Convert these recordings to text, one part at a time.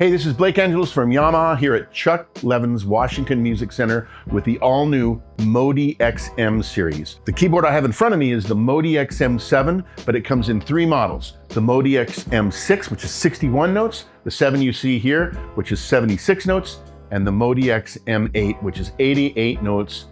Hey, this is Blake Angelos from Yamaha here at Chuck Levin's Washington Music Center with the all-new MODX M Series. The keyboard I have in front of me is the MODX M7, but it comes in three models. The MODX M6, which is 61 notes, the 7 you see here, which is 76 notes, and the MODX M8, which is 88 notes,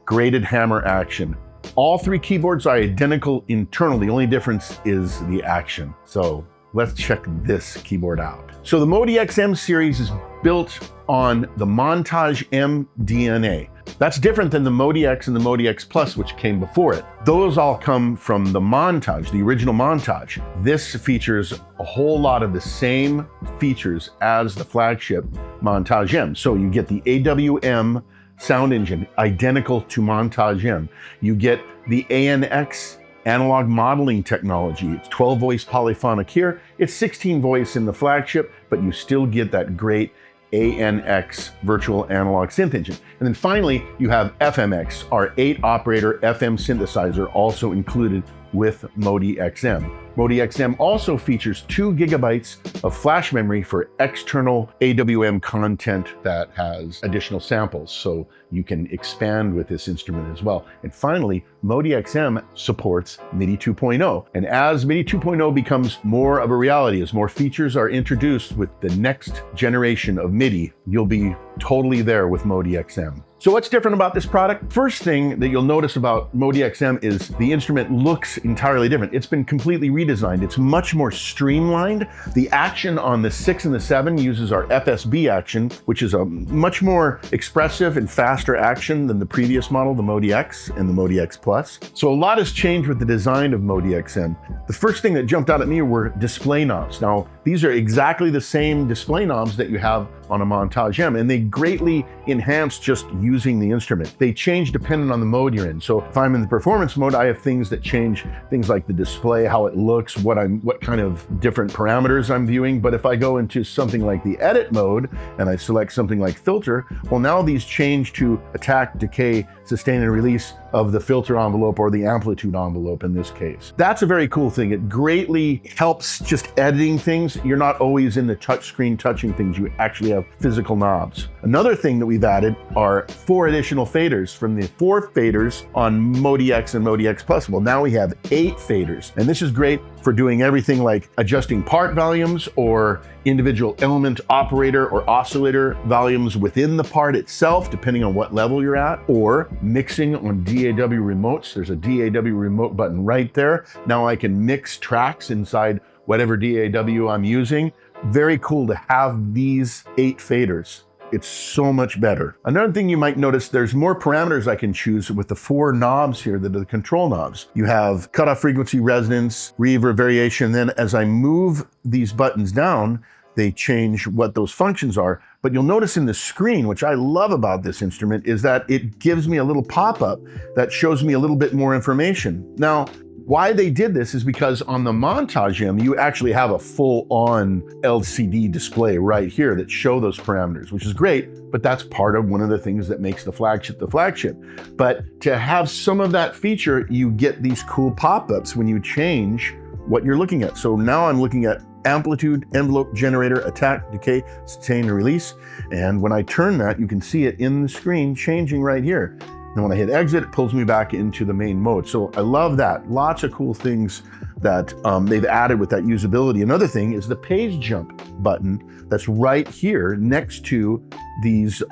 graded hammer action. All three keyboards are identical internal. The only difference is the action. So let's check this keyboard out. So the MODX M Series is built on the Montage M DNA. That's different than the MODX and the MODX Plus, which came before it. Those all come from the Montage, the original Montage. This features a whole lot of the same features as the flagship Montage M. So you get the AWM sound engine, identical to Montage M. You get the ANX analog modeling technology. It's 12 voice polyphonic here. It's 16 voice in the flagship, but you still get that great ANX virtual analog synth engine. And then finally, you have FMX, our 8 operator FM synthesizer, also included with MODX M. MODX M also features 2 gigabytes of flash memory for external AWM content that has additional samples, so you can expand with this instrument as well. And finally, MODX M supports MIDI 2.0. And as MIDI 2.0 becomes more of a reality, as more features are introduced with the next generation of MIDI, you'll be totally there with MODX M. So what's different about this product? First thing that you'll notice about MODX M is the instrument looks entirely different. It's been completely redesigned. It's much more streamlined. The action on the 6 and the 7 uses our FSB action, which is a much more expressive and faster action than the previous model, the MODX and the MODX Plus. So a lot has changed with the design of MODX M. The first thing that jumped out at me were display knobs. Now, these are exactly the same display knobs that you have on a Montage M, and they greatly enhance just using the instrument. They change depending on the mode you're in. So if I'm in the performance mode, I have things that change, things like the display, how it looks, what kind of different parameters I'm viewing. But if I go into something like the edit mode and I select something like filter, well, now these change to attack, decay, sustain, and release of the filter envelope or the amplitude envelope in this case. That's a very cool thing. It greatly helps just editing things. You're not always in the touch screen touching things. You actually have physical knobs. Another thing that we've added are 4 additional faders from the 4 faders on MODX and MODX Plus. Well, now we have 8 faders. And this is great for doing everything like adjusting part volumes or individual element operator or oscillator volumes within the part itself, depending on what level you're at, or mixing on DAW remotes. There's a DAW remote button right there. Now I can mix tracks inside whatever DAW I'm using. Very cool to have these 8 faders. It's so much better. Another thing you might notice, there's more parameters I can choose with the 4 knobs here that are the control knobs. You have cutoff frequency, resonance, reverb, variation. Then as I move these buttons down, they change what those functions are. But you'll notice in the screen, which I love about this instrument, is that it gives me a little pop-up that shows me a little bit more information. Now, why they did this is because on the Montage M, you actually have a full-on LCD display right here that show those parameters, which is great, but that's part of one of the things that makes the flagship the flagship. But to have some of that feature, you get these cool pop-ups when you change what you're looking at. So now I'm looking at amplitude, envelope, generator, attack, decay, sustain, and release. And when I turn that, you can see it in the screen changing right here. And when I hit exit, it pulls me back into the main mode. So I love that. Lots of cool things that they've added with that usability. Another thing is the page jump button that's right here next to these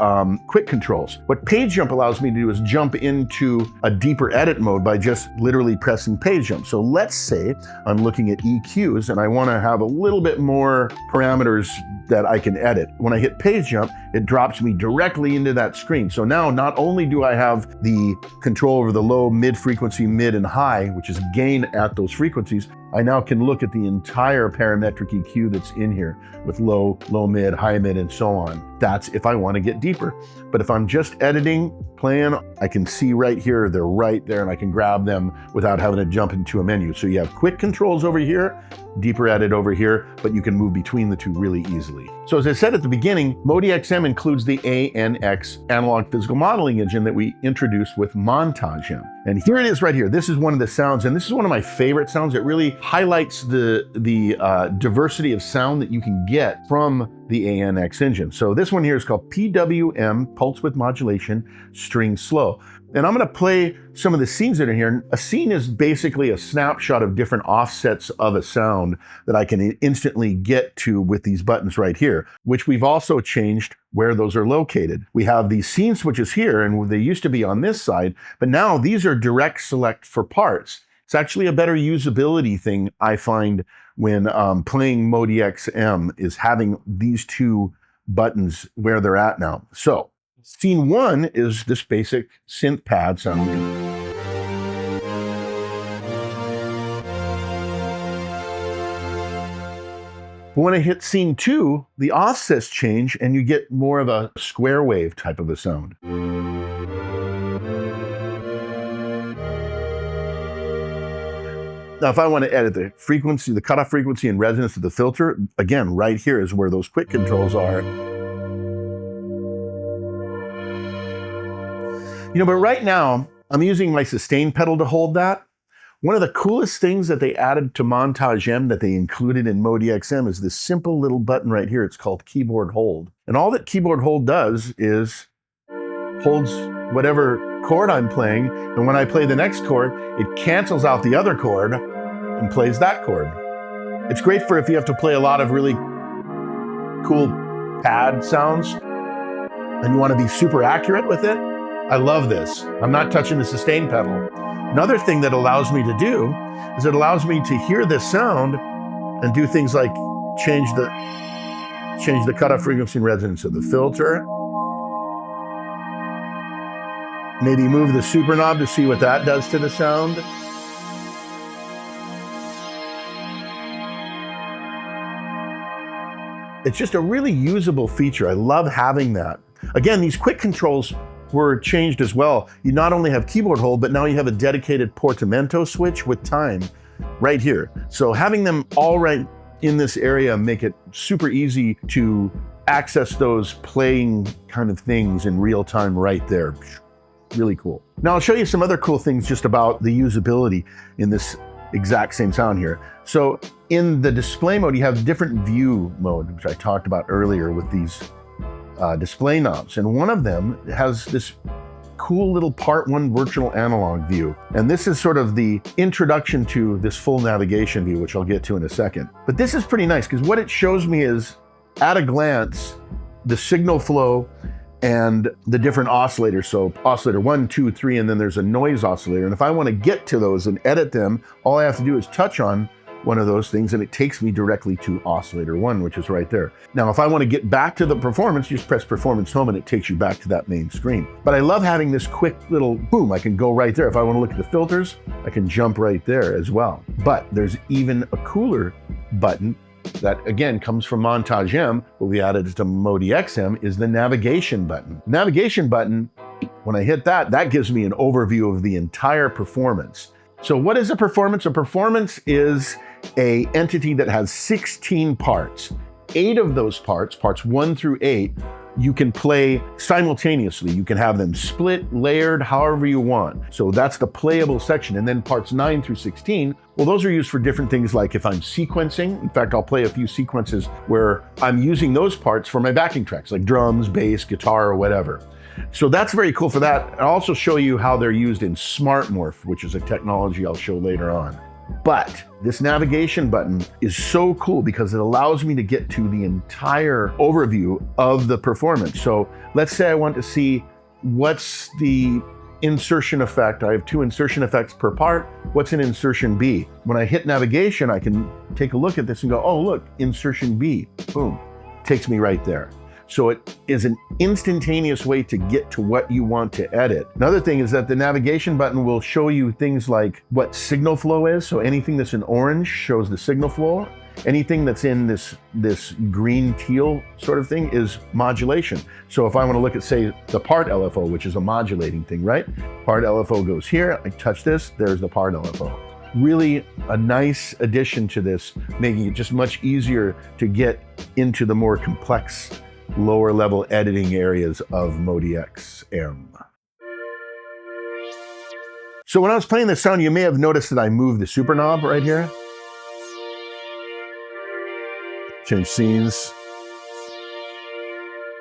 quick controls. What page jump allows me to do is jump into a deeper edit mode by just literally pressing page jump. So let's say I'm looking at EQs and I want to have a little bit more parameters that I can edit. When I hit page jump, it drops me directly into that screen. So now not only do I have the control over the low, mid frequency, mid, and high, which is gain at those frequencies, I now can look at the entire parametric EQ that's in here with low, low mid, high mid, and so on. That's if I want to get deeper. But if I'm just editing, playing, I can see right here, they're right there, and I can grab them without having to jump into a menu. So you have quick controls over here, deeper edit over here, but you can move between the two really easily. So as I said at the beginning, MODX M includes the ANX analog physical modeling engine that we introduced with Montage M. And here it is right here. This is one of the sounds, and this is one of my favorite sounds. It really highlights the diversity of sound that you can get from the ANX engine. So this one here is called PWM, Pulse Width Modulation, String Slow. And I'm gonna play some of the scenes that are here. A scene is basically a snapshot of different offsets of a sound that I can instantly get to with these buttons right here, which we've also changed where those are located. We have these scene switches here, and they used to be on this side, but now these are direct select for parts. It's actually a better usability thing, I find, when playing MODX M, is having these two buttons where they're at now. So scene one is this basic synth pad sound. But when I hit scene two, the offsets change and you get more of a square wave type of a sound. Now, if I want to edit the frequency, the cutoff frequency and resonance of the filter, again, right here is where those quick controls are. You know, but right now, I'm using my sustain pedal to hold that. One of the coolest things that they added to Montage M that they included in MODX M is this simple little button right here. It's called Keyboard Hold. And all that Keyboard Hold does is holds whatever chord I'm playing, and when I play the next chord, it cancels out the other chord and plays that chord. It's great for if you have to play a lot of really cool pad sounds and you want to be super accurate with it. I love this. I'm not touching the sustain pedal. Another thing that allows me to do is it allows me to hear this sound and do things like change the cutoff frequency and resonance of the filter. Maybe move the super knob to see what that does to the sound. It's just a really usable feature. I love having that. Again, these quick controls were changed as well. You not only have keyboard hold, but now you have a dedicated Portamento switch with time right here. So having them all right in this area make it super easy to access those playing kind of things in real time right there. Really cool. Now I'll show you some other cool things just about the usability in this exact same sound here. So in the display mode, you have different view mode, which I talked about earlier with these display knobs. And one of them has this cool little part one virtual analog view. And this is sort of the introduction to this full navigation view, which I'll get to in a second. But this is pretty nice because what it shows me is, at a glance, the signal flow and the different oscillators. So oscillator 1, 2, 3, and then there's a noise oscillator. And if I want to get to those and edit them, all I have to do is touch on one of those things and it takes me directly to oscillator 1, which is right there. Now, if I want to get back to the performance, you just press performance home and it takes you back to that main screen. But I love having this quick little boom. I can go right there. If I want to look at the filters, I can jump right there as well. But there's even a cooler button that again comes from Montage M, but we added it to MODX M, is the navigation button. Navigation button, when I hit that, that gives me an overview of the entire performance. So what is a performance? A performance is an entity that has 16 parts. 8 of those parts, parts 1 through 8, you can play simultaneously. You can have them split, layered, however you want. So that's the playable section. And then parts 9 through 16, well, those are used for different things, like if I'm sequencing. In fact, I'll play a few sequences where I'm using those parts for my backing tracks, like drums, bass, guitar, or whatever. So that's very cool for that. I'll also show you how they're used in Smart Morph, which is a technology I'll show later on. But this navigation button is so cool because it allows me to get to the entire overview of the performance. So let's say I want to see what's the insertion effect. I have 2 insertion effects per part. What's an insertion B? When I hit navigation, I can take a look at this and go, oh, look, insertion B, boom, takes me right there. So it is an instantaneous way to get to what you want to edit. Another thing is that the navigation button will show you things like what signal flow is. So anything that's in orange shows the signal flow. Anything that's in this green teal sort of thing is modulation. So if I want to look at, say, the part LFO, which is a modulating thing, right? Part LFO goes here, I touch this, there's the part LFO. Really a nice addition to this, making it just much easier to get into the more complex lower level editing areas of MODX M. So when I was playing this sound, you may have noticed that I moved the super knob right here. Change scenes.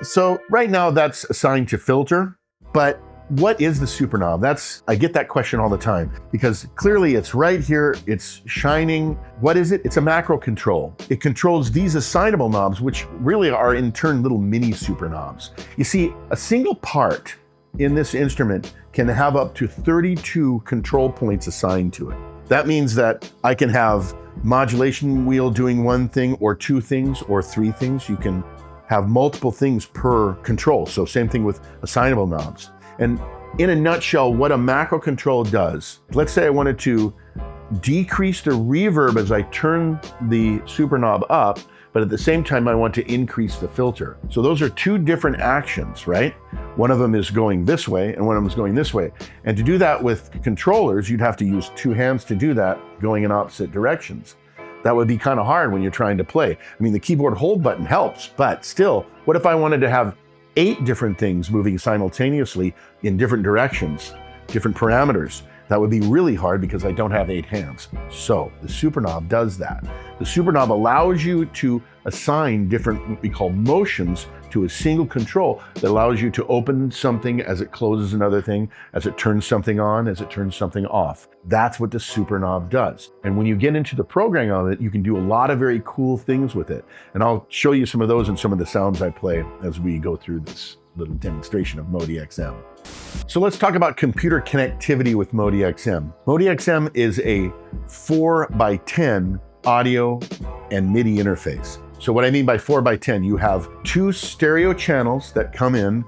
So right now that's assigned to filter, but what is the super knob? I get that question all the time because clearly it's right here, it's shining. What is it? It's a macro control. It controls these assignable knobs, which really are in turn little mini super knobs. You see, a single part in this instrument can have up to 32 control points assigned to it. That means that I can have modulation wheel doing one thing or two things or three things. You can have multiple things per control. So same thing with assignable knobs. And in a nutshell, what a macro control does, let's say I wanted to decrease the reverb as I turn the super knob up, but at the same time I want to increase the filter. So those are two different actions, right? One of them is going this way and one of them is going this way. And to do that with controllers, you'd have to use two hands to do that, going in opposite directions. That would be kind of hard when you're trying to play. I mean, the keyboard hold button helps, but still, what if I wanted to have 8 different things moving simultaneously in different directions, different parameters? That would be really hard because I don't have 8 hands. So the super knob does that. The super knob allows you to assign different, what we call motions, to a single control that allows you to open something as it closes another thing, as it turns something on, as it turns something off. That's what the super knob does. And when you get into the programming of it, you can do a lot of very cool things with it. And I'll show you some of those and some of the sounds I play as we go through this little demonstration of MODX M. So let's talk about computer connectivity with MODX M. MODX M is a 4x10 audio and MIDI interface. So what I mean by 4x10, you have 2 stereo channels that come in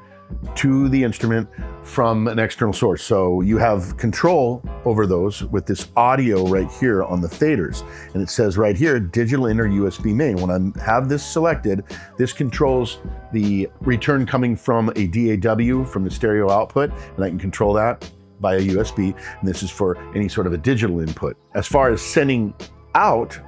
to the instrument from an external source. So you have control over those with this audio right here on the faders. And it says right here, digital in or USB main. When I have this selected, this controls the return coming from a DAW from the stereo output, and I can control that via USB. And this is for any sort of a digital input. As far as sending out,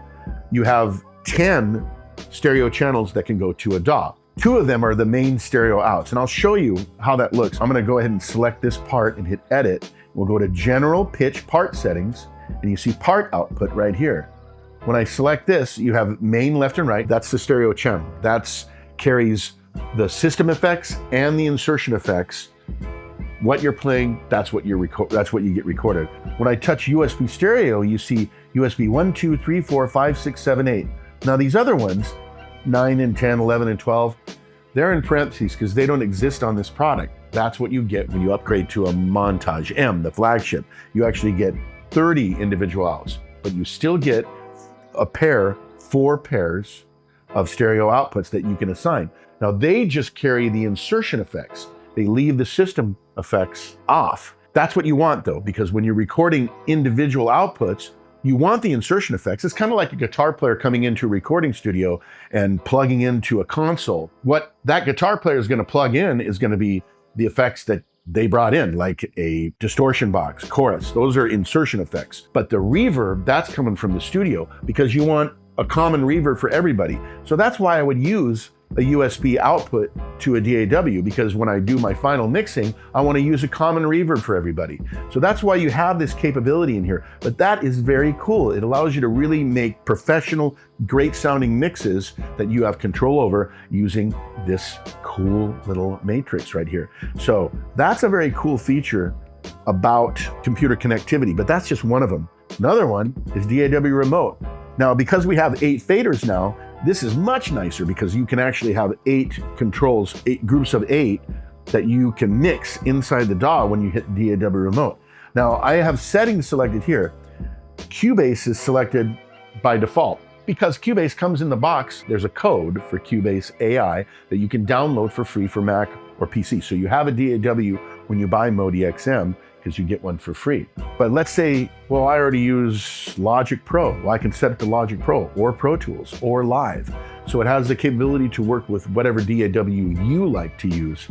you have 10 stereo channels that can go to a DAW. 2 of them are the main stereo outs, and I'll show you how that looks. I'm gonna go ahead and select this part and hit edit. We'll go to general pitch part settings, and you see part output right here. When I select this, you have main left and right. That's the stereo channel. That carries the system effects and the insertion effects. What you're playing, that's what you get recorded. When I touch USB stereo, you see USB 1, 2, 3, 4, 5, 6, 7, 8. Now these other ones, 9 and 10, 11 and 12, they're in parentheses because they don't exist on this product. That's what you get when you upgrade to a Montage M, the flagship. You actually get 30 individual outs, but you still get a pair, 4 pairs of stereo outputs that you can assign. Now they just carry the insertion effects. They leave the system effects off. That's what you want though, because when you're recording individual outputs, you want the insertion effects. It's kind of like a guitar player coming into a recording studio and plugging into a console. What that guitar player is going to plug in is going to be the effects that they brought in, like a distortion box, chorus. Those are insertion effects. But the reverb, that's coming from the studio because you want a common reverb for everybody. So that's why I would use a USB output to a DAW, because when I do my final mixing, I want to use a common reverb for everybody. So that's why you have this capability in here. But that is very cool. It allows you to really make professional, great sounding mixes that you have control over using this cool little matrix right here. So that's a very cool feature about computer connectivity, but that's just one of them. Another one is DAW remote. Now, because we have 8 faders now, this is much nicer because you can actually have 8 controls, 8 groups of 8 that you can mix inside the DAW when you hit DAW remote. Now, I have settings selected here. Cubase is selected by default. Because Cubase comes in the box, there's a code for Cubase AI that you can download for free for Mac or PC. So you have a DAW when you buy MODX M, because you get one for free. But let's say, well, I already use Logic Pro. Well, I can set it to Logic Pro or Pro Tools or Live. So it has the capability to work with whatever DAW you like to use,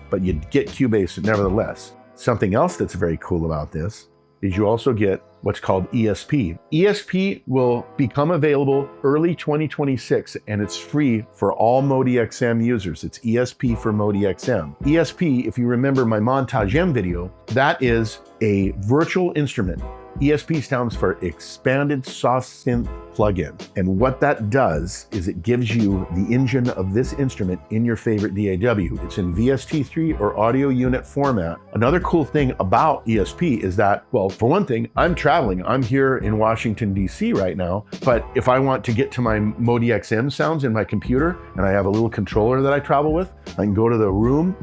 but you get Cubase nevertheless. Something else that's very cool about this is you also get what's called ESP. ESP will become available early 2026, and it's free for all MODX M users. It's ESP for MODX M. ESP, if you remember my Montage M video, that is a virtual instrument. ESP stands for Expanded Soft-Synth Plugin. And what that does is it gives you the engine of this instrument in your favorite DAW. It's in VST3 or audio unit format. Another cool thing about ESP is that, well, for one thing, I'm traveling. I'm here in Washington, DC right now, but if I want to get to my MODX M sounds in my computer, and I have a little controller that I travel with, I can go to the room,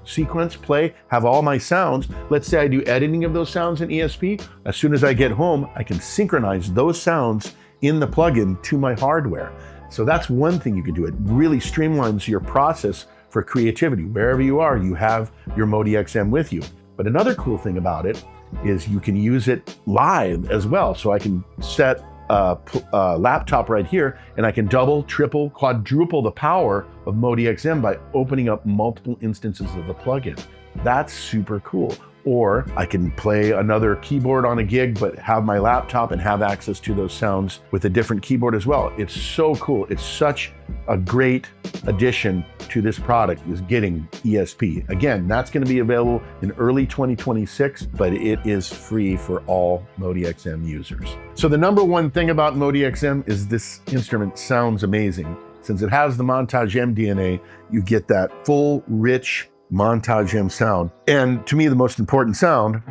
sequence, play, have all my sounds. Let's say I do editing of those sounds in ESP. As soon as I get home, I can synchronize those sounds in the plugin to my hardware. So that's one thing you can do. It really streamlines your process for creativity. Wherever you are, you have your MODX M with you. But another cool thing about it is you can use it live as well. So I can set a laptop right here, and I can double, triple, quadruple the power of MODX M by opening up multiple instances of the plugin. That's super cool. Or I can play another keyboard on a gig, but have my laptop and have access to those sounds with a different keyboard as well. It's so cool. It's such a great addition to this product, is getting ESP. Again, that's going to be available in early 2026, but it is free for all MODX M users. So the number one thing about MODX M is this instrument sounds amazing. Since it has the Montage M DNA, you get that full, rich Montage M sound. And to me, the most important sound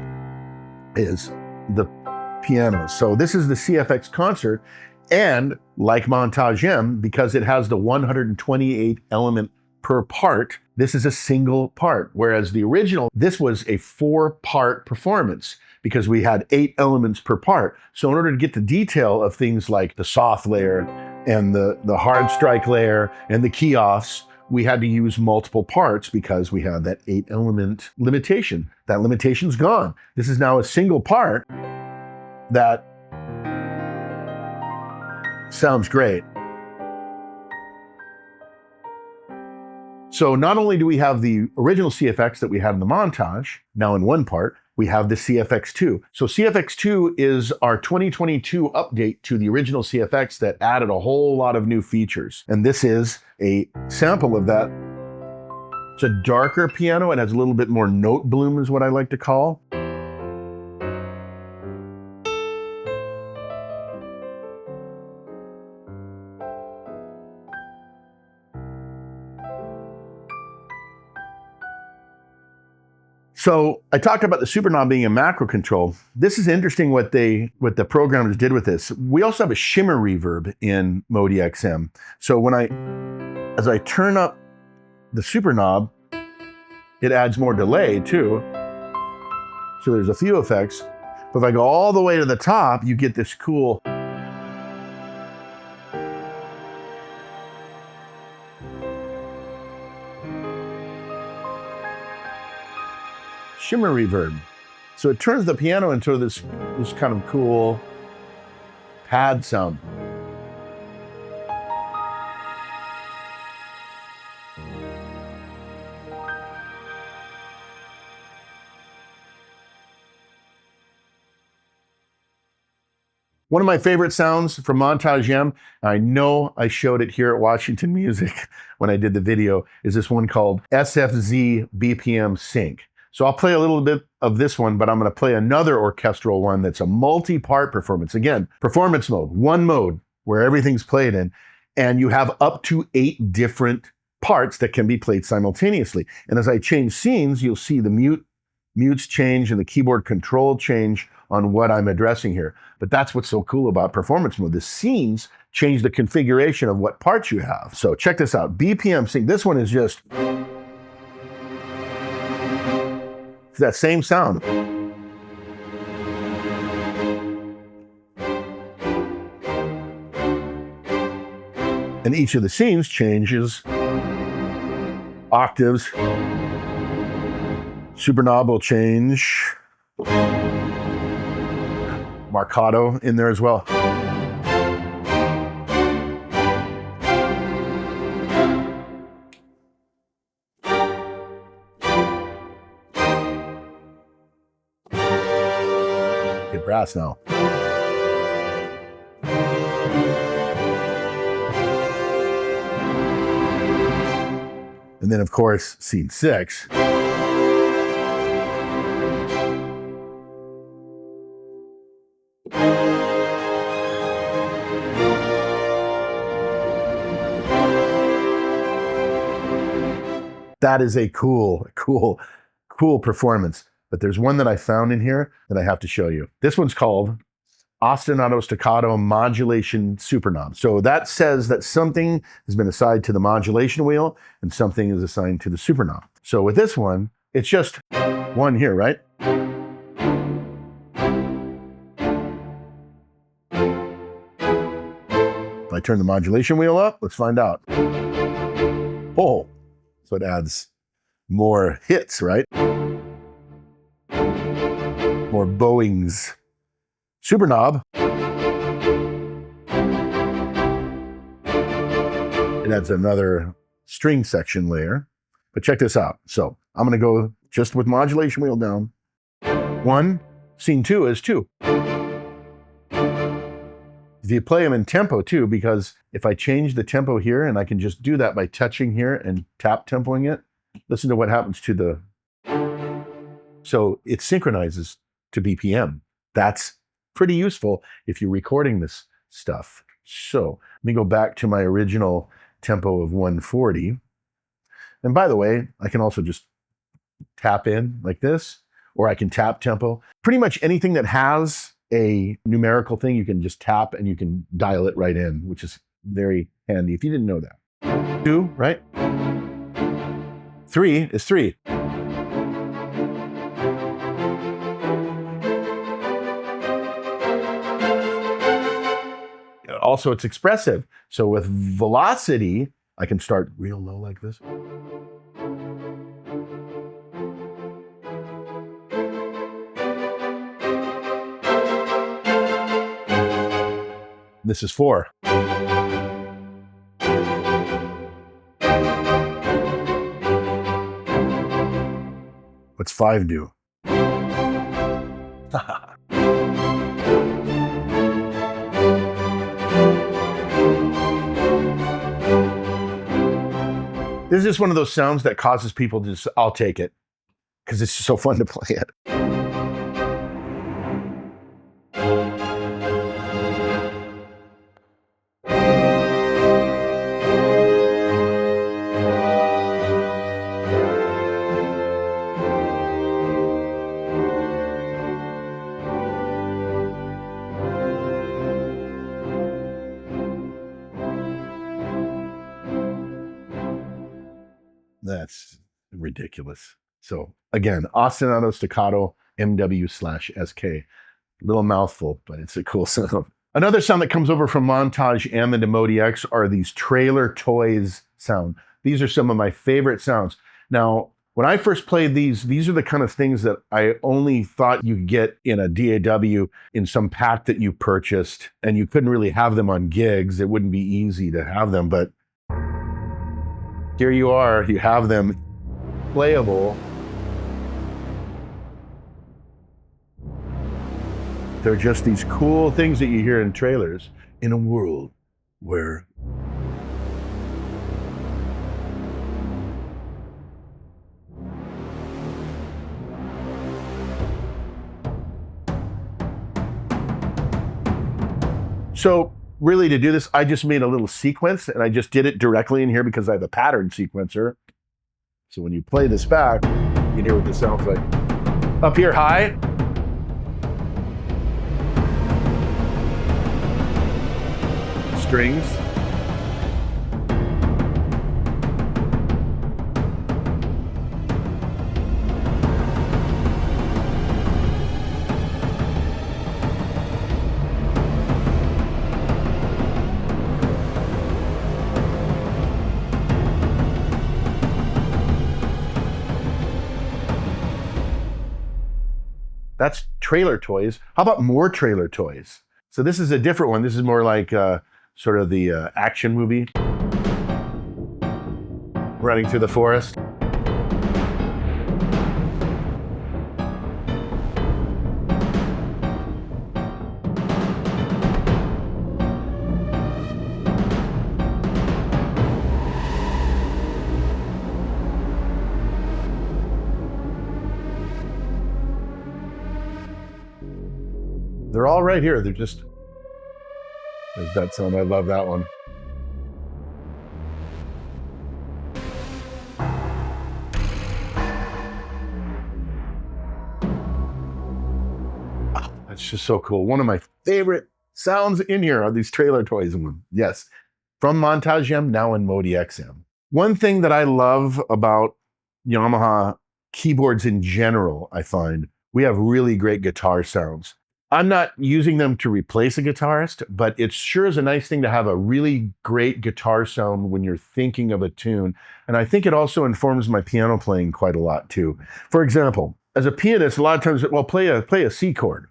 is the piano. So this is the CFX Concert, and like Montage M, because it has the 128 element per part, this is a single part. Whereas the original, this was a 4-part performance because we had 8 elements per part. So in order to get the detail of things like the soft layer and the hard strike layer and the key offs, we had to use multiple parts because we had that 8 element limitation. That limitation's gone. This is now a single part that sounds great. So not only do we have the original CFX that we had in the Montage, now in one part, we have the CFX2. So CFX2 is our 2022 update to the original CFX that added a whole lot of new features. And this is a sample of that. It's a darker piano. It has a little bit more note bloom is what I like to call. So I talked about the super knob being a macro control. This is interesting what the programmers did with this. We also have a shimmer reverb in MODX M. So as I turn up the super knob, it adds more delay too. So there's a few effects. But if I go all the way to the top, you get this cool shimmer reverb. So it turns the piano into this kind of cool pad sound. One of my favorite sounds from Montage M, I know I showed it here at Washington Music when I did the video, is this one called SFZ BPM Sync. So I'll play a little bit of this one, but I'm going to play another orchestral one that's a multi-part performance. Again, performance mode, one mode where everything's played in, and you have up to 8 different parts that can be played simultaneously. And as I change scenes, you'll see the mutes change and the keyboard control change on what I'm addressing here. But that's what's so cool about performance mode. The scenes change the configuration of what parts you have. So check this out, BPM Sync. This one is just that same sound. And each of the scenes changes octaves. Super knob will change. Marcato in there as well. like brass now. And then, of course, scene 6. That is a cool performance. But there's one that I found in here that I have to show you. This one's called Ostinato Staccato Modulation Super Knob. So that says that something has been assigned to the modulation wheel and something is assigned to the super knob. So with this one, it's just one here, right? If I turn the modulation wheel up, let's find out. Oh, so it adds more hits, right? More bowings. Super knob. It adds another string section layer. But check this out. So I'm going to go just with modulation wheel down. 1, scene 2 is 2. If you play them in tempo too, because if I change the tempo here, and I can just do that by touching here and tap tempoing it, listen to what happens to the... So it synchronizes to BPM. That's pretty useful if you're recording this stuff. So let me go back to my original tempo of 140. And by the way, I can also just tap in like this, or I can tap tempo. Pretty much anything that has a numerical thing, you can just tap and you can dial it right in, which is very handy if you didn't know that. 2, right? 3 is 3. Also, it's expressive. So with velocity, I can start real low like this. This is 4. What's 5 do? This is just one of those sounds that causes people to just, I'll take it, because it's so fun to play it. That's ridiculous. So again, Ostinato Staccato MW/SK. Little mouthful, but it's a cool sound. Another sound that comes over from Montage M into MODX are these trailer toys sound. These are some of my favorite sounds. Now, when I first played these are the kind of things that I only thought you could get in a DAW in some pack that you purchased, and you couldn't really have them on gigs. It wouldn't be easy to have them, but here you are, you have them playable. They're just these cool things that you hear in trailers in a world where so really, to do this, I just made a little sequence, and I just did it directly in here because I have a pattern sequencer. So when you play this back, you can hear what this sounds like. Up here high. Strings. That's trailer toys. How about more trailer toys? So this is a different one. This is more like sort of the action movie. Running through the forest. They're all right here. They're just, there's that sound. I love that one. Oh, that's just so cool. One of my favorite sounds in here are these trailer toys. Yes, from Montage M, now in MODX M. One thing that I love about Yamaha keyboards in general, I find, we have really great guitar sounds. I'm not using them to replace a guitarist, but it sure is a nice thing to have a really great guitar sound when you're thinking of a tune. And I think it also informs my piano playing quite a lot too. For example, as a pianist, a lot of times, well, play a C chord.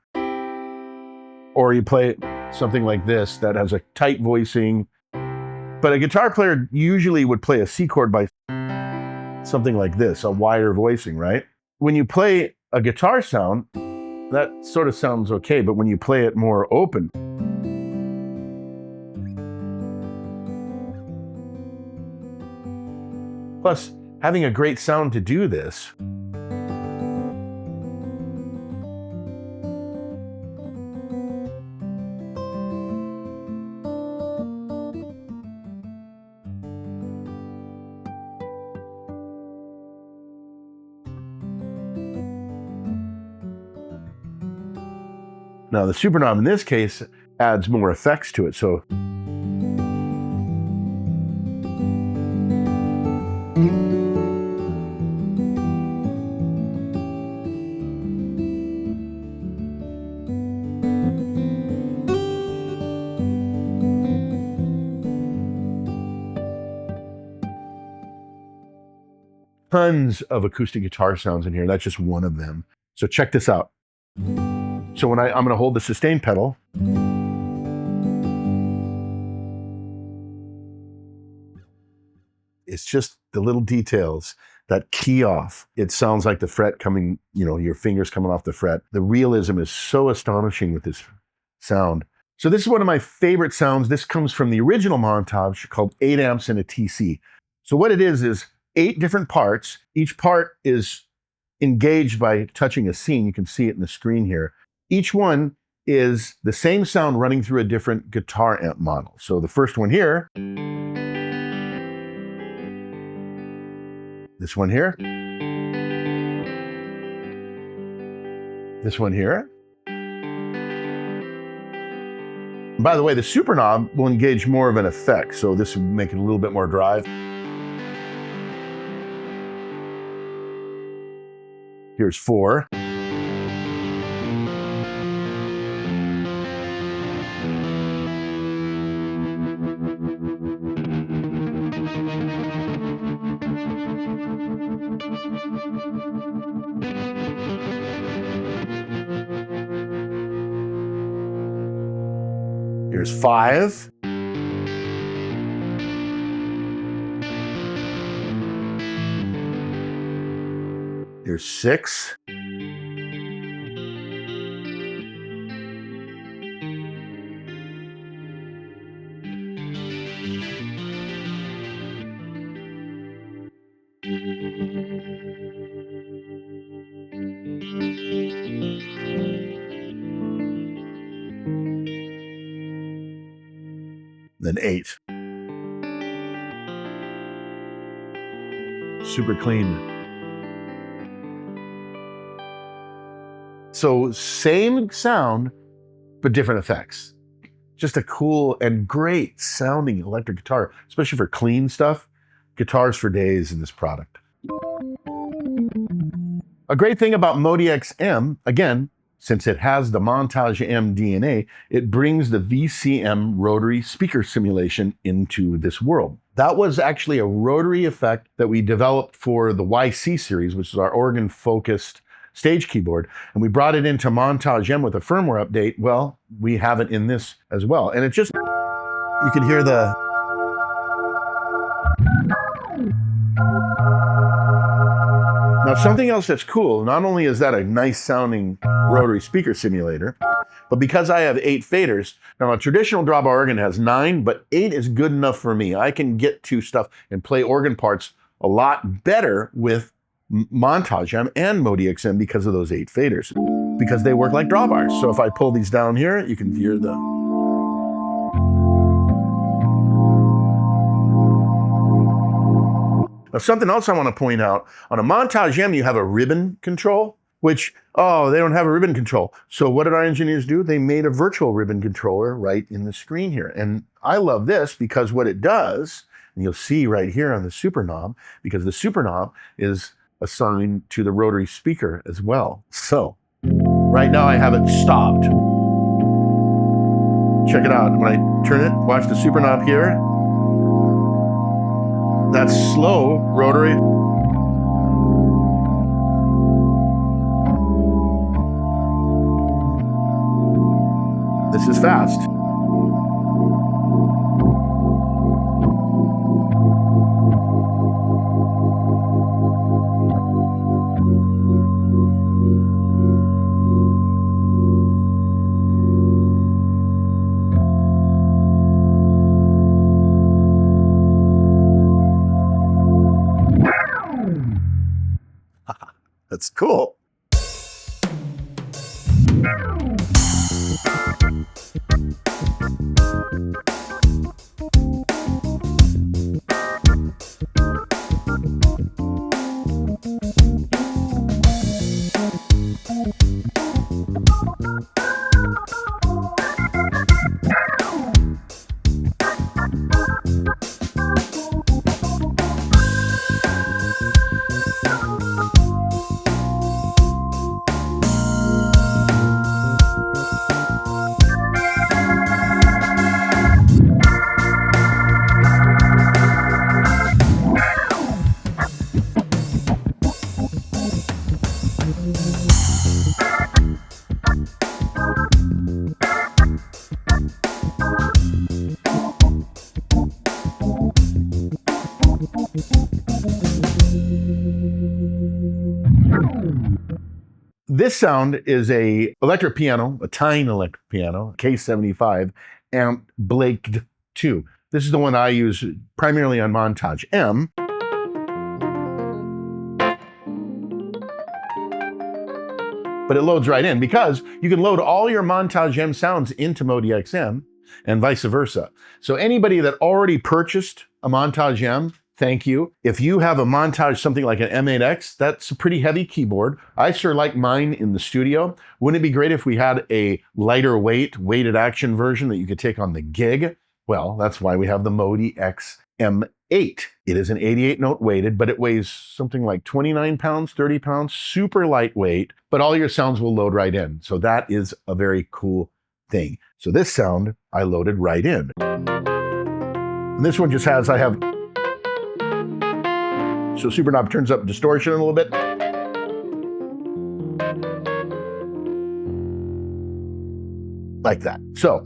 Or you play something like this that has a tight voicing. But a guitar player usually would play a C chord by something like this, a wider voicing, right? When you play a guitar sound, that sort of sounds okay, but when you play it more open, plus having a great sound to do this, now the super knob in this case adds more effects to it. So tons of acoustic guitar sounds in here. That's just one of them. So check this out. So when I'm going to hold the sustain pedal, it's just the little details that key off. It sounds like the fret coming, you know, your fingers coming off the fret. The realism is so astonishing with this sound. So this is one of my favorite sounds. This comes from the original Montage called 8 amps and a TC. So what it is 8 different parts. Each part is engaged by touching a scene. You can see it in the screen here. Each one is the same sound running through a different guitar amp model. So the first one here, this one here, this one here. And by the way, the super knob will engage more of an effect, so this will make it a little bit more drive. Here's 4. Here's 5. Here's 6. Then 8. Super clean. So same sound, but different effects. Just a cool and great sounding electric guitar, especially for clean stuff. Guitars for days in this product. A great thing about MODX M, again, since it has the Montage M DNA, it brings the VCM rotary speaker simulation into this world. That was actually a rotary effect that we developed for the YC series, which is our organ-focused stage keyboard, and we brought it into Montage M with a firmware update. Well, we have it in this as well. And it just, you can hear the... Now, something else that's cool, not only is that a nice sounding rotary speaker simulator, but because I have 8 faders, now a traditional drawbar organ has 9, but 8 is good enough for me. I can get to stuff and play organ parts a lot better with Montage M and MODX M because of those 8 faders. because they work like drawbars. So if I pull these down here, you can hear the... Now, something else I want to point out, on a Montage M, you have a ribbon control, which, oh, they don't have a ribbon control. So what did our engineers do? They made a virtual ribbon controller right in the screen here. And I love this because what it does, and you'll see right here on the super knob, because the super knob is assigned to the rotary speaker as well. So right now I have it stopped. Check it out. When I turn it, watch the super knob here. That's slow rotary. This is fast. That's cool. This sound is a electric piano, a Tyne electric piano, K75, amp Blake 2. This is the one I use primarily on Montage M. But it loads right in because you can load all your Montage M sounds into MODX M and vice versa. So anybody that already purchased a Montage M, thank you. If you have a Montage, something like an M8X, that's a pretty heavy keyboard. I sure like mine in the studio. Wouldn't it be great if we had a lighter weight, weighted action version that you could take on the gig? Well, that's why we have the MODX M8. It is an 88 note weighted, but it weighs something like 29 pounds, 30 pounds, super lightweight, but all your sounds will load right in. So that is a very cool thing. So this sound I loaded right in. And this one just has, so super knob turns up distortion a little bit. Like that. So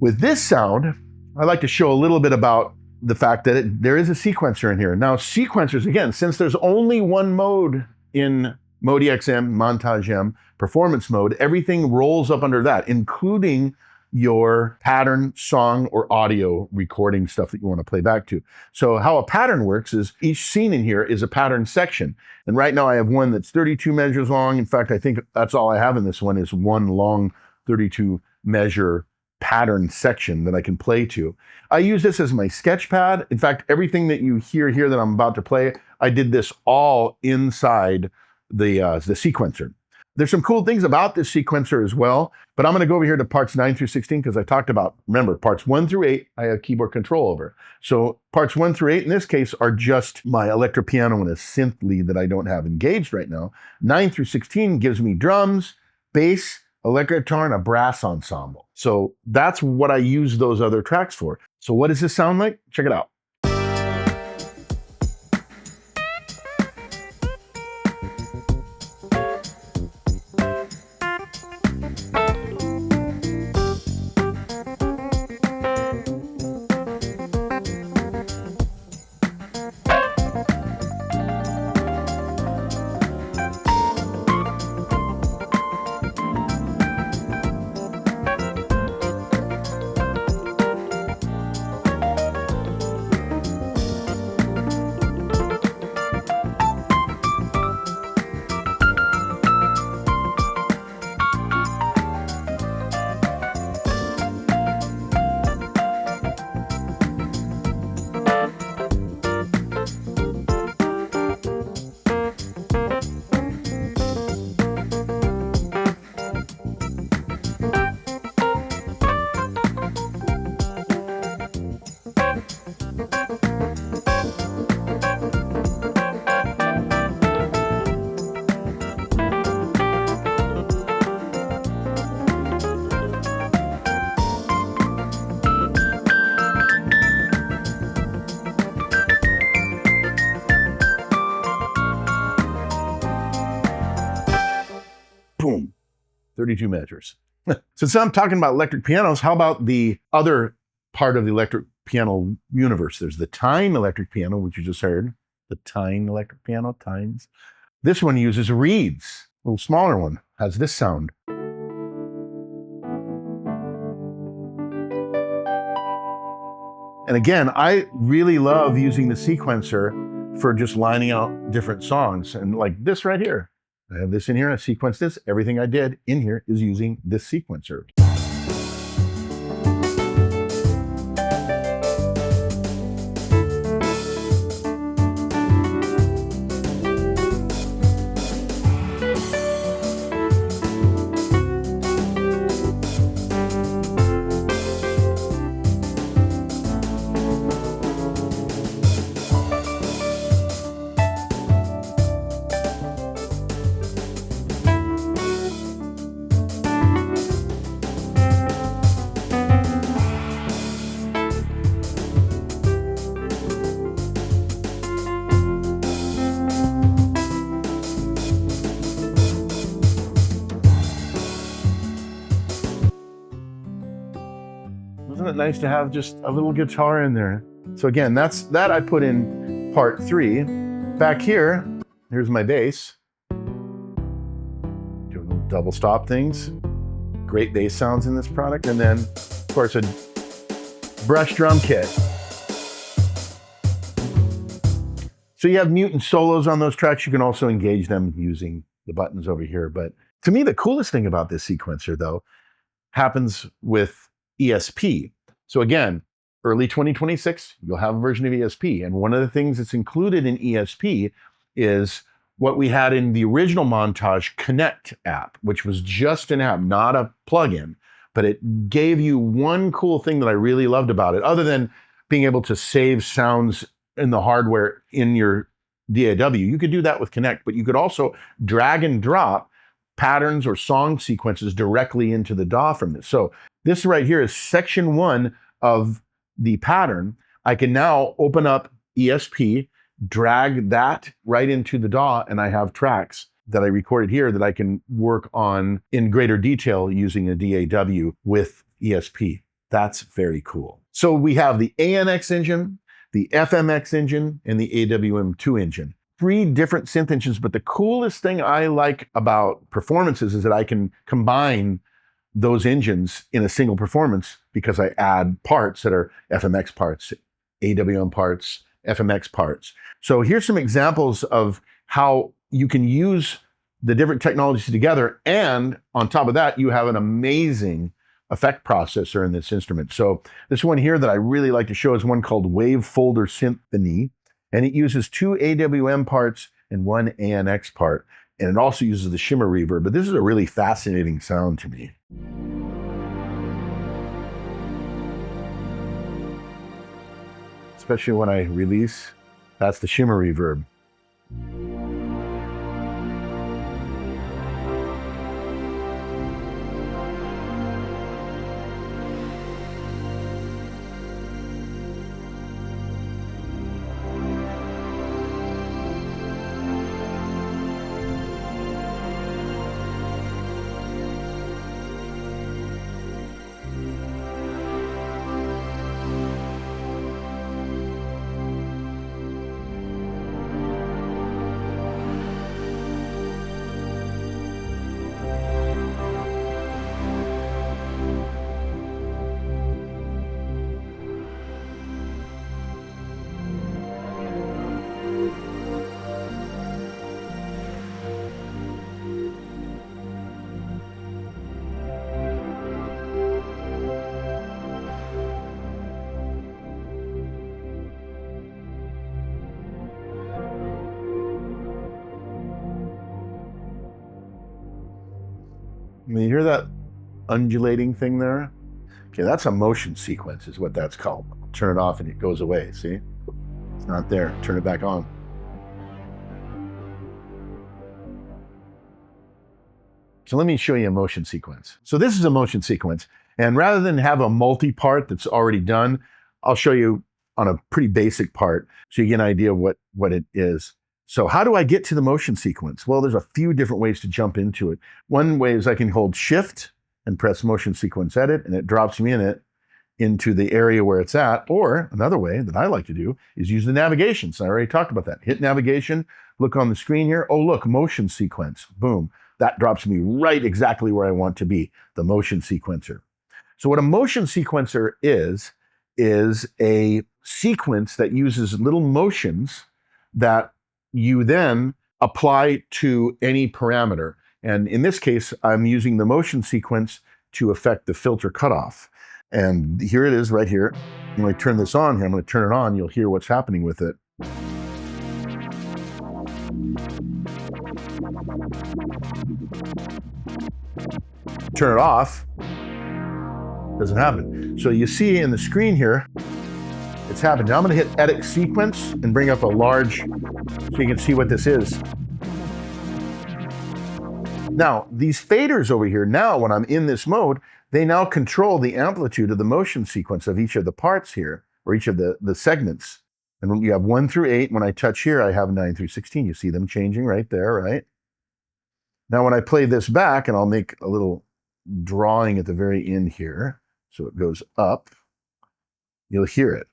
with this sound, I like to show a little bit about the fact that there is a sequencer in here. Now sequencers, again, since there's only one mode in MODX M, Montage M, performance mode, everything rolls up under that, including your pattern, song, or audio recording stuff that you want to play back to. So how a pattern works is each scene in here is a pattern section. And right now I have one that's 32 measures long. In fact, I think that's all I have in this one is one long 32 measure pattern section that I can play to. I use this as my sketch pad. In fact, everything that you hear here that I'm about to play, I did this all inside the sequencer. There's some cool things about this sequencer as well, but I'm going to go over here to parts 9 through 16 because I talked about, remember, parts 1 through 8, I have keyboard control over. So parts 1 through 8 in this case are just my electric piano and a synth lead that I don't have engaged right now. 9 through 16 gives me drums, bass, electric guitar, and a brass ensemble. So that's what I use those other tracks for. So what does this sound like? Check it out. boom, 32 measures. Since I'm talking about electric pianos, how about the other part of the electric piano universe? There's the Tyne electric piano, which you just heard. The Tyne electric piano, Tynes. This one uses reeds. A little smaller one has this sound. And again, I really love using the sequencer for just lining out different songs. And like this right here. I have this in here, I sequenced this. Everything I did in here is using this sequencer. Isn't it nice to have just a little guitar in there? So again, that I put in part 3. Back here, here's my bass. Doing little double stop things. Great bass sounds in this product. And then, of course, a brush drum kit. So you have mute and solos on those tracks. You can also engage them using the buttons over here. But to me, the coolest thing about this sequencer, though, happens with ESP. So again, early 2026, you'll have a version of ESP. And one of the things that's included in ESP is what we had in the original Montage Connect app, which was just an app, not a plugin. But it gave you one cool thing that I really loved about it, other than being able to save sounds in the hardware in your DAW. You could do that with Connect, but you could also drag and drop patterns or song sequences directly into the DAW from this. So this right here is section 1 of the pattern. I can now open up ESP, drag that right into the DAW, and I have tracks that I recorded here that I can work on in greater detail using a DAW with ESP. That's very cool. So we have the ANX engine, the FMX engine, and the AWM2 engine. 3 different synth engines, but the coolest thing I like about performances is that I can combine those engines in a single performance because I add parts that are FMX parts, AWM parts, FMX parts. So here's some examples of how you can use the different technologies together, and on top of that, you have an amazing effect processor in this instrument. So this one here that I really like to show is one called Wave Folder Symphony, and it uses 2 AWM parts and 1 ANX part, and it also uses the shimmer reverb, but this is a really fascinating sound to me. Especially when I release, that's the shimmer reverb. You hear that undulating thing there? Okay, that's a motion sequence is what that's called. Turn it off and it goes away, see? It's not there, turn it back on. So let me show you a motion sequence. So this is a motion sequence, and rather than have a multi-part that's already done, I'll show you on a pretty basic part so you get an idea of what it is. So how do I get to the motion sequence? Well, there's a few different ways to jump into it. One way is I can hold Shift and press Motion Sequence Edit, and it drops me into the area where it's at. Or another way that I like to do is use the navigation. So I already talked about that. Hit navigation, look on the screen here. Oh, look, motion sequence. Boom. That drops me right exactly where I want to be, the motion sequencer. So what a motion sequencer is a sequence that uses little motions that you then apply to any parameter. And in this case, I'm using the motion sequence to affect the filter cutoff. And here it is right here. When I turn this on here, I'm going to turn it on, you'll hear what's happening with it. Turn it off, doesn't happen. So you see in the screen here, it's happened. Now I'm going to hit Edit Sequence and bring up a large, so you can see what this is. Now, these faders over here, now when I'm in this mode, they now control the amplitude of the motion sequence of each of the parts here, or each of the segments. And when you have 1 through 8, when I touch here, I have 9 through 16. You see them changing right there, right? Now when I play this back, and I'll make a little drawing at the very end here, so it goes up, you'll hear it.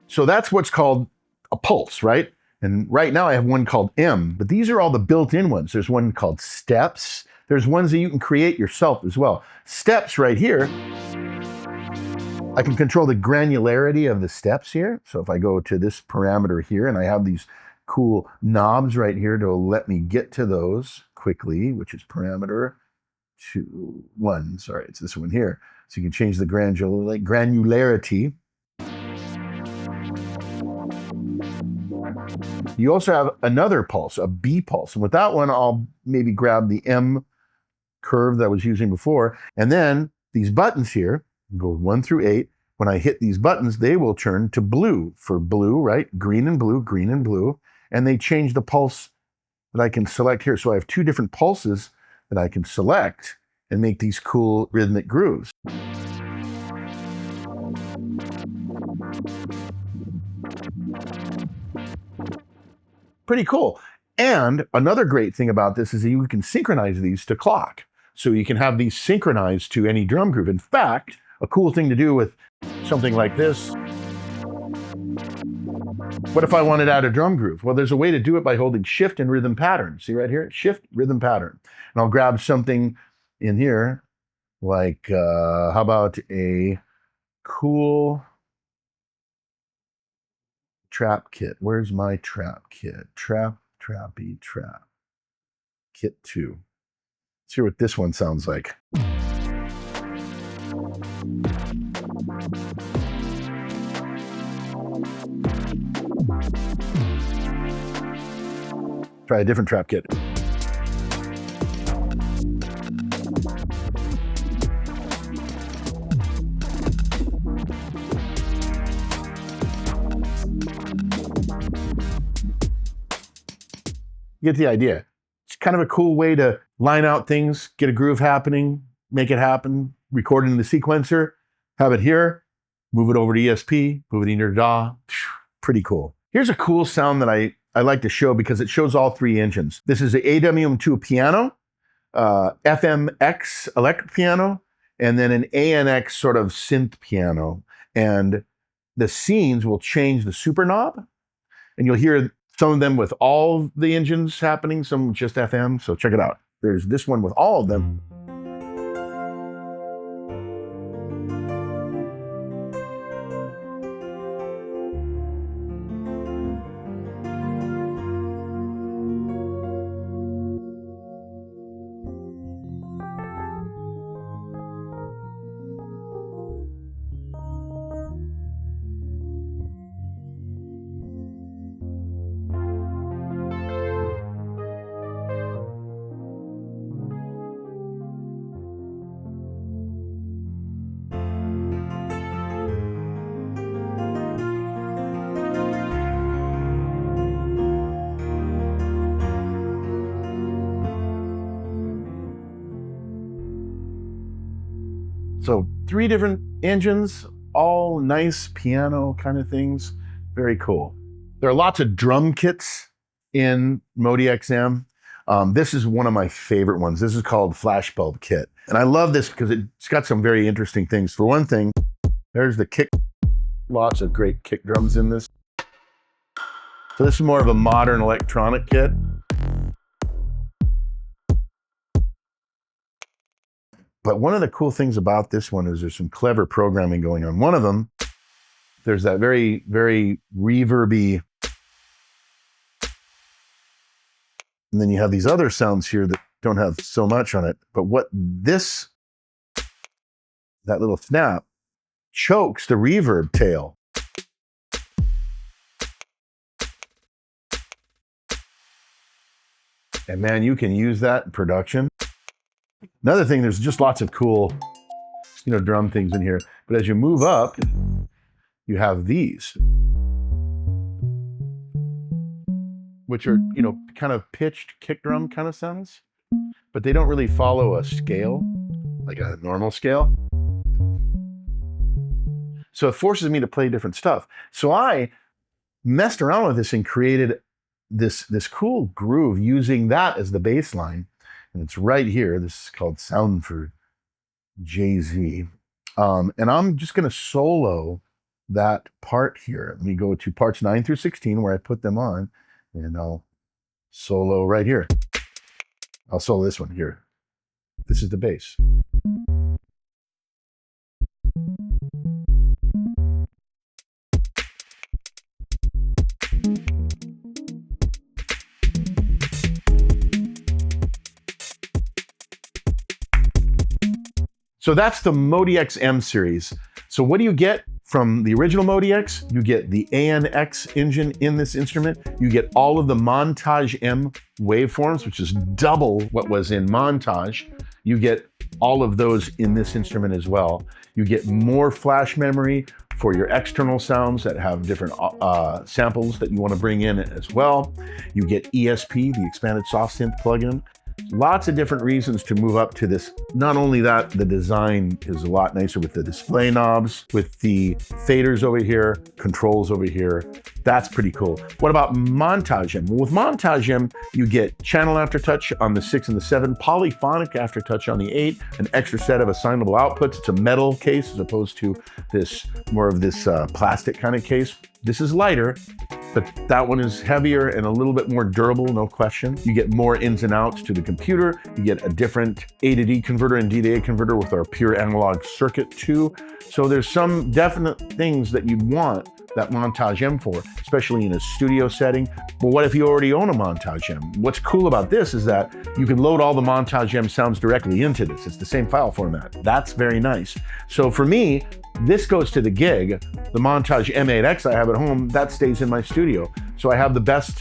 So that's what's called a pulse, right? And right now I have one called M, but these are all the built-in ones. There's one called steps. There's ones that you can create yourself as well. Steps right here, I can control the granularity of the steps here. So if I go to this parameter here, and I have these cool knobs right here to let me get to those quickly, which is parameter 1. Sorry, it's this one here. So you can change the granularity. You also have another pulse, a B pulse. And with that one, I'll maybe grab the M curve that I was using before. And then these buttons here go 1 through 8. When I hit these buttons, they will turn to blue for blue, right? Green and blue, green and blue. And they change the pulse that I can select here. So I have 2 different pulses that I can select and make these cool rhythmic grooves. Pretty cool. And another great thing about this is that you can synchronize these to clock. So you can have these synchronized to any drum groove. In fact, a cool thing to do with something like this, what if I wanted to add a drum groove? Well, there's a way to do it by holding Shift and Rhythm Pattern. See right here? Shift, Rhythm Pattern. And I'll grab something in here, like, how about a cool trap kit? Where's my trap kit? Trappy trap. Kit 2. Let's hear what this one sounds like. Try a different trap kit. You get the idea. It's kind of a cool way to line out things, get a groove happening, make it happen, record it in the sequencer, have it here, move it over to ESP, move it into your DAW. Pretty cool. Here's a cool sound that I like to show because it shows all 3 engines. This is an AWM2 piano, FMX electric piano, and then an ANX sort of synth piano. And the scenes will change the super knob, and you'll hear some of them with all the engines happening, some just FM. So check it out. There's this one with all of them. So 3 different engines, all nice piano kind of things. Very cool. There are lots of drum kits in MODX M. This is one of my favorite ones. This is called Flashbulb Kit. And I love this because it's got some very interesting things. For one thing, there's the kick. Lots of great kick drums in this. So this is more of a modern electronic kit. But one of the cool things about this one is there's some clever programming going on. One of them, there's that very, very reverby. And then you have these other sounds here that don't have so much on it. But what this, that little snap, chokes the reverb tail. And man, you can use that in production. Another thing, there's just lots of cool, drum things in here. But as you move up, you have these, which are, kind of pitched kick drum kind of sounds, but they don't really follow a scale, like a normal scale. So it forces me to play different stuff. So I messed around with this and created this cool groove using that as the bass line. And it's right here. This is called Sound for Jay-Z. And I'm just going to solo that part here. Let me go to parts 9 through 16 where I put them on, and I'll solo right here. I'll solo this one here. This is the bass. So that's the MODX M Series. So what do you get from the original MODX? You get the ANX engine in this instrument. You get all of the Montage M waveforms, which is double what was in Montage. You get all of those in this instrument as well. You get more flash memory for your external sounds that have different samples that you want to bring in as well. You get ESP, the expanded Soft-Synth plugin. Lots of different reasons to move up to this. Not only that, the design is a lot nicer with the display knobs, with the faders over here, controls over here. That's pretty cool. What about Montage M? Well, with Montage M, you get channel aftertouch on the 6 and the 7, polyphonic aftertouch on the 8, an extra set of assignable outputs. It's a metal case as opposed to this more of this plastic kind of case. This is lighter, but that one is heavier and a little bit more durable, no question. You get more ins and outs to the computer. You get a different A to D converter and D to A converter with our pure analog circuit too. So there's some definite things that you'd want that Montage M for, especially in a studio setting. But what if you already own a Montage M? What's cool about this is that you can load all the Montage M sounds directly into this. It's the same file format. That's very nice. So for me, this goes to the gig. The Montage M8X I have at home, that stays in my studio. So I have the best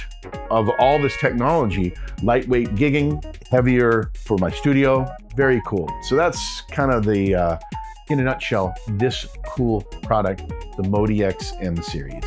of all this technology, lightweight gigging, heavier for my studio. Very cool. So that's kind of the, in a nutshell, this cool product, the MODX M Series.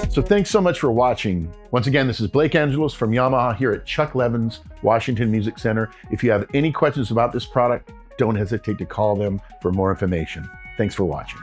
So thanks so much for watching. Once again, this is Blake Angelos from Yamaha here at Chuck Levin's Washington Music Center. If you have any questions about this product, don't hesitate to call them for more information. Thanks for watching.